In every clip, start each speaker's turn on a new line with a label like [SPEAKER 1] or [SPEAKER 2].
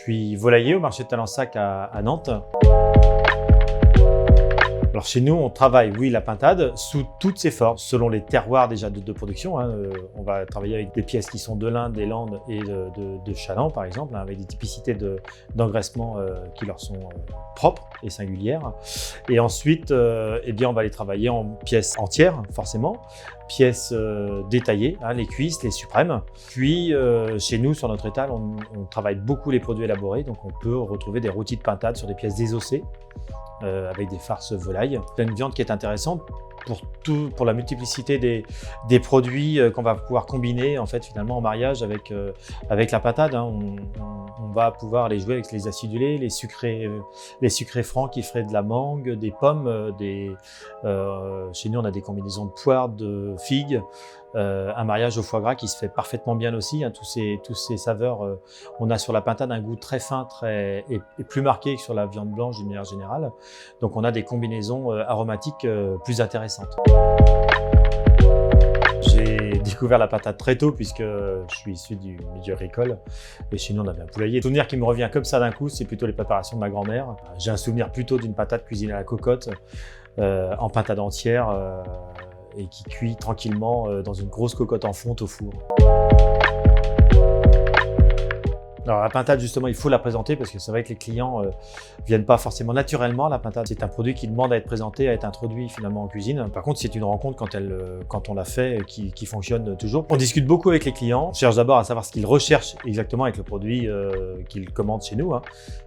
[SPEAKER 1] suis volailler au marché de Talensac à Nantes. Alors chez nous, on travaille, oui, la pintade sous toutes ses formes, selon les terroirs déjà de production. On va travailler avec des pièces qui sont de l'Inde, des Landes et de Chaland, par exemple, avec des typicités d'engraissement qui leur sont propres et singulières. Et ensuite, on va les travailler en pièces entières, forcément, pièces détaillées, les cuisses, les suprêmes. Puis chez nous, sur notre étal, on travaille beaucoup les produits élaborés, donc on peut retrouver des rôtis de pintade sur des pièces désossées, avec des farces volailles. C'est une viande qui est intéressante pour la multiplicité des produits qu'on va pouvoir combiner en fait finalement en mariage avec la pintade. On va pouvoir les jouer avec les acidulés, les sucrés francs qui feraient de la mangue, des pommes, chez nous on a des combinaisons de poires, de figues, un mariage au foie gras qui se fait parfaitement bien aussi. Tous ces saveurs, on a sur la pintade un goût très fin et plus marqué que sur la viande blanche d'une manière générale. Donc on a des combinaisons aromatiques plus intéressantes. J'ai découvert la pintade très tôt puisque je suis issu du milieu agricole et chez nous on avait un poulailler. Le souvenir qui me revient comme ça d'un coup, c'est plutôt les préparations de ma grand-mère. J'ai un souvenir plutôt d'une pintade cuisinée à la cocotte, en pintade entière et qui cuit tranquillement dans une grosse cocotte en fonte au four. Alors la pintade justement, il faut la présenter parce que c'est vrai que les clients viennent pas forcément naturellement. La pintade, c'est un produit qui demande à être présenté, à être introduit finalement en cuisine. Par contre, c'est une rencontre quand on l'a fait qui fonctionne toujours. On discute beaucoup avec les clients. On cherche d'abord à savoir ce qu'ils recherchent exactement avec le produit qu'ils commandent chez nous.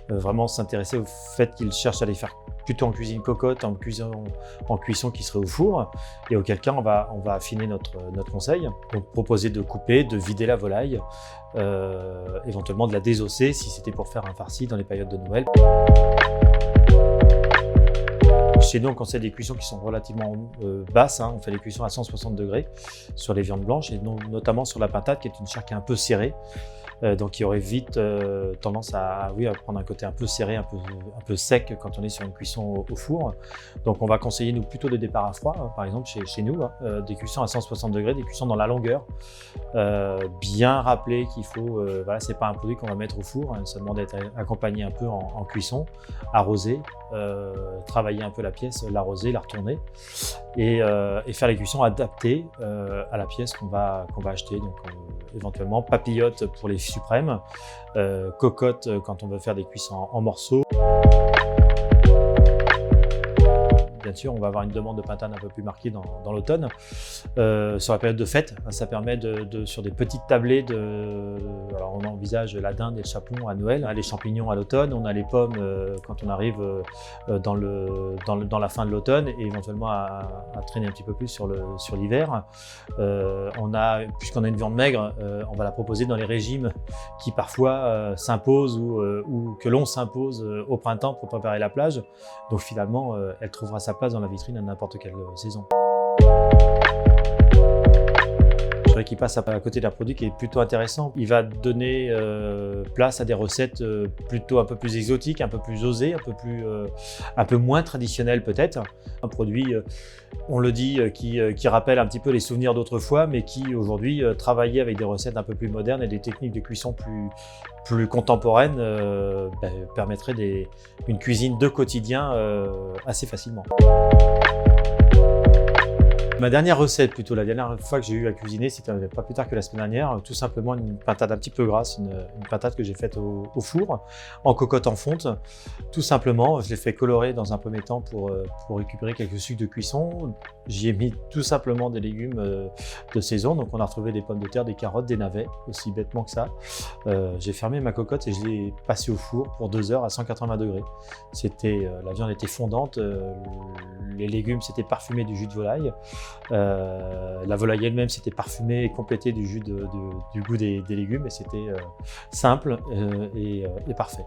[SPEAKER 1] Vraiment s'intéresser au fait qu'ils cherchent à les faire plutôt en cuisine cocotte, en cuisson qui serait au four, et auquel cas on va affiner notre conseil. Donc proposer de couper, de vider la volaille, éventuellement de la désosser si c'était pour faire un farci dans les périodes de Noël. Chez nous, on conseille des cuissons qui sont relativement basses. On fait des cuissons à 160 degrés sur les viandes blanches et notamment sur la pintade qui est une chair qui est un peu serrée. Donc qui aurait vite tendance à prendre un côté un peu serré, un peu sec quand on est sur une cuisson au four. Donc on va conseiller nous plutôt des départs à froid, par exemple chez nous, des cuissons à 160 degrés, des cuissons dans la longueur. Bien rappeler qu'il faut, c'est pas un produit qu'on va mettre au four, ça demande d'être accompagné un peu en cuisson, arrosé, travailler un peu la pièce, l'arroser, la retourner et faire les cuissons adaptées à la pièce qu'on va acheter. Donc éventuellement papillote pour les suprêmes, cocotte quand on veut faire des cuissons en morceaux. Bien sûr, on va avoir une demande de pintade un peu plus marquée dans l'automne. Sur la période de fête, ça permet sur des petites tablées alors on envisage la dinde et le chapon à Noël, les champignons à l'automne, on a les pommes quand on arrive dans la fin de l'automne et éventuellement à traîner un petit peu plus sur l'hiver. Puisqu'on a une viande maigre, on va la proposer dans les régimes qui parfois s'imposent ou que l'on s'impose au printemps pour préparer la plage. Donc finalement, elle trouvera sa place dans la vitrine à n'importe quelle saison. Je dirais qu'il passe à côté d'un produit qui est plutôt intéressant. Il va donner place à des recettes plutôt un peu plus exotiques, un peu plus osées, un peu moins traditionnelles peut-être. Un produit, on le dit, qui rappelle un petit peu les souvenirs d'autrefois, mais qui aujourd'hui travaillait avec des recettes un peu plus modernes et des techniques de cuisson plus contemporaines permettrait une cuisine de quotidien assez facilement. Ma dernière recette, plutôt la dernière fois que j'ai eu à cuisiner, c'était pas plus tard que la semaine dernière, tout simplement une pintade un petit peu grasse, une pintade que j'ai faite au four, en cocotte en fonte. Tout simplement, je l'ai fait colorer dans un premier temps pour récupérer quelques sucres de cuisson. J'y ai mis tout simplement des légumes de saison, donc on a retrouvé des pommes de terre, des carottes, des navets, aussi bêtement que ça. J'ai fermé ma cocotte et je l'ai passée au four pour 2 heures à 180 degrés. La viande était fondante, les légumes s'étaient parfumés du jus de volaille. La volaille elle-même s'était parfumée et complétée du jus du goût des légumes et c'était simple et parfait.